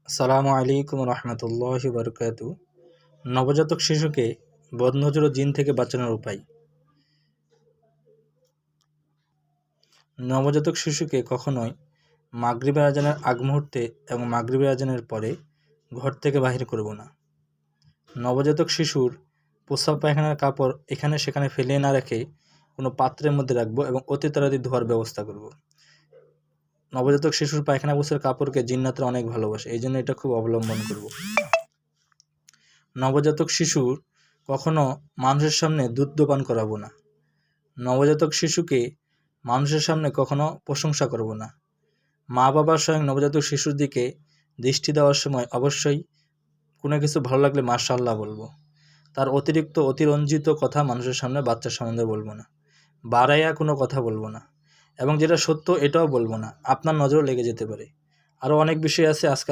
আসসালামু আলাইকুম রহমতুল্লাহি বারকাতু। নবজাতক শিশুকে বদনজর ও জিন থেকে বাঁচানোর উপায়। নবজাতক শিশুকে কখনোই মাগরিবের আজানের আগ মুহূর্তে এবং মাগরিবের আজানের পরে ঘর থেকে বাহির করব না। নবজাতক শিশুর প্রস্রাব পায়খানার কাপড় এখানে সেখানে ফেলে না রেখে কোনো পাত্রের মধ্যে রাখবো এবং অতি তাড়াতাড়ি ধোয়ার ব্যবস্থা করব। নবজাতক শিশুর পায়খানা গোছের কাপড়কে জিন্নাতরা অনেক ভালোবাসে, এই জন্য এটা খুব অবলম্বন করব। নবজাতক শিশুর কখনো মানুষের সামনে দুধ পান করাবো না। নবজাতক শিশুকে মানুষের সামনে কখনো প্রশংসা করব না। মা বাবা স্বয়ং নবজাতক শিশুর দিকে দৃষ্টি দেওয়ার সময় অবশ্যই কোনো কিছু ভালো লাগলে মাশাআল্লাহ বলবো। তার অতিরঞ্জিত কথা মানুষের সামনে বাচ্চার সম্বন্ধে বলবো না। বাড়াইয়া কোনো কথা বলবো না, এবং যেটা সত্য এটাও বলবো না, আপনার নজরও লেগে যেতে পারে। আরও অনেক বিষয় আছে, আজকে